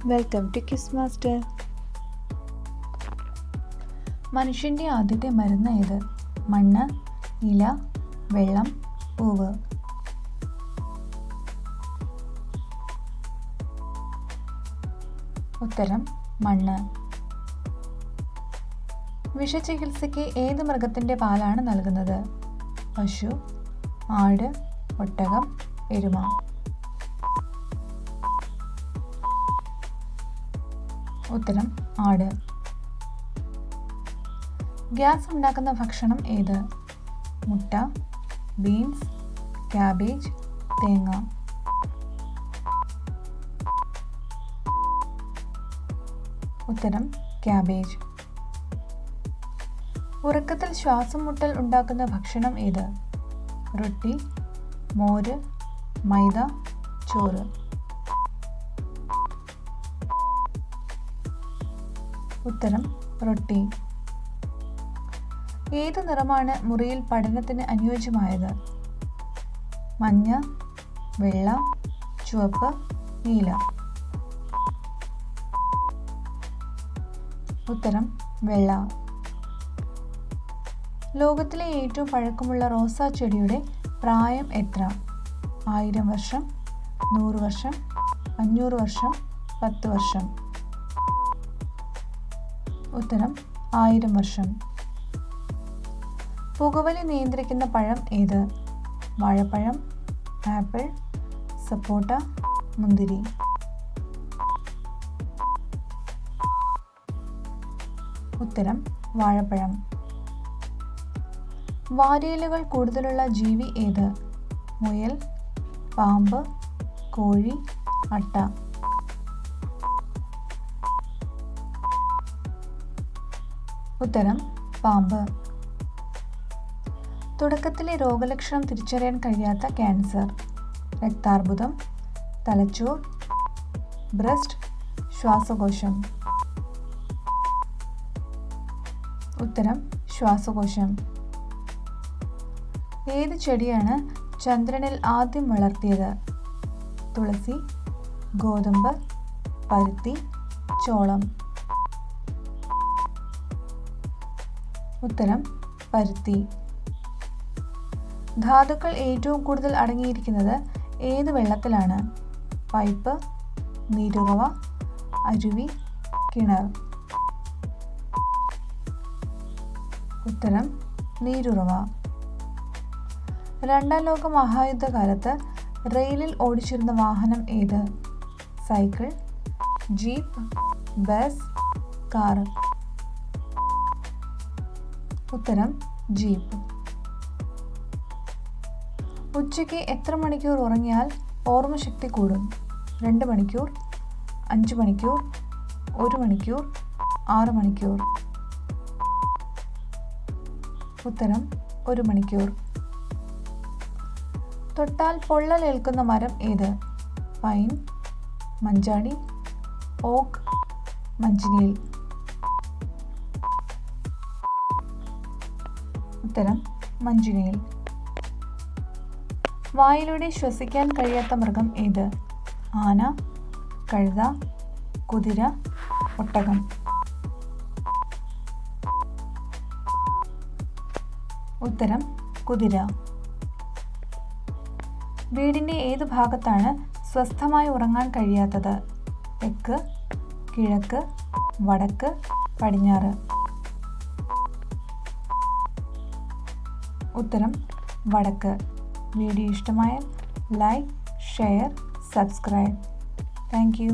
Welcome to kiss master. മനുഷ്യൻ്റെ ആദ്യത്തെ മരുന്ന് ഏത്? മണ്ണ്, ഇല, വെള്ളം, പൂവ്? ഉത്തരം മണ്ണ്. വിഷചികിത്സയ്ക്ക് ഏത് മൃഗത്തിൻ്റെ പാലാണ് നൽകുന്നത്? പശു, ആട്, ഒട്ടകം, എരുമ? ഉത്തരം ആട്. ഗ്യാസ് ഉണ്ടാക്കുന്ന ഭക്ഷണം ഏത്? മുട്ട, ബീൻസ്, ക്യാബേജ്, തേങ്ങ? ഉത്തരം ക്യാബേജ്. ഉറക്കത്തിൽ ശ്വാസം മുട്ടൽ ഉണ്ടാക്കുന്ന ഭക്ഷണം ഏത്? റൊട്ടി, മോര്, മൈദ, ചോറ്? ഉത്തരം റൊട്ടി. ഏത് നിറമാണ് മുറിയിൽ പഠനത്തിന് അനുയോജ്യമായത്? മഞ്ഞ, വെള്ള, ചുവപ്പ്, നീല? ഉത്തരം വെള്ള. ലോകത്തിലെ ഏറ്റവും പഴക്കമുള്ള റോസാ ചെടിയുടെ പ്രായം എത്ര? 1000 വർഷം, 100 വർഷം, 500 വർഷം, 10 വർഷം? ഉത്തരം 1000 വർഷം. പുകവലി നിയന്ത്രിക്കുന്ന പഴം ഏത്? വാഴപ്പഴം, ആപ്പിൾ, സപ്പോട്ട, മുന്തിരി? ഉത്തരം വാഴപ്പഴം. വാരിയലുകൾ കൂടുതലുള്ള ജീവി ഏത്? മുയൽ, പാമ്പ്, കോഴി, അട്ട? ഉത്തരം പാമ്പ്. തുടക്കത്തിലെ രോഗലക്ഷണം തിരിച്ചറിയാൻ കഴിയാത്ത ക്യാൻസർ? രക്താർബുദം, തലച്ചോർ, ബ്രസ്റ്റ്, ശ്വാസകോശം? ഉത്തരം ശ്വാസകോശം. ഏത് ചെടിയാണ് ചന്ദ്രനിൽ ആദ്യം വളർത്തിയത്? തുളസി, ഗോതമ്പ്, പരുത്തി, ചോളം? ഉത്തരം പരുത്തി. ധാതുക്കൾ ഏറ്റവും കൂടുതൽ അടങ്ങിയിരിക്കുന്നത് ഏത് വെള്ളത്തിലാണ്? പൈപ്പ്, നീരുറവ, അരുവി, കിണർ? ഉത്തരം നീരുറവ. രണ്ടാം ലോക മഹായുദ്ധകാലത്ത് റെയിലിൽ ഓടിച്ചിരുന്ന വാഹനം ഏത്? Cycle, jeep, bus, car? ഉത്തരം ജീപ്പ്. ഉച്ചയ്ക്ക് എത്ര മണിക്കൂർ ഉറങ്ങിയാൽ ഓർമ്മശക്തി കൂടും? 2 മണിക്കൂർ, 5 മണിക്കൂർ, 1 മണിക്കൂർ, 6 മണിക്കൂർ? ഉത്തരം 1 മണിക്കൂർ. തൊട്ടാൽ പൊള്ളലേൽക്കുന്ന മരം ഏത്? പൈൻ, മഞ്ചാടി, ഓക്ക്, മഞ്ചിനിയിൽ? ഉത്തരം മഞ്ചിനിയിൽ. വായിലൂടെ ശ്വസിക്കാൻ കഴിയാത്ത മൃഗം ഏത്? ആന, കഴുത, കുതിര, ഒട്ടകം? ഉത്തരം കുതിര. വീടിൻ്റെ ഏത് ഭാഗത്താണ് സ്വസ്ഥമായി ഉറങ്ങാൻ കഴിയാത്തത്? തെക്ക്, കിഴക്ക്, വടക്ക്, പടിഞ്ഞാറ്? ഉത്തരം വടക്ക്. വീഡിയോ ഇഷ്ടമായാൽ like, share, subscribe. Thank you.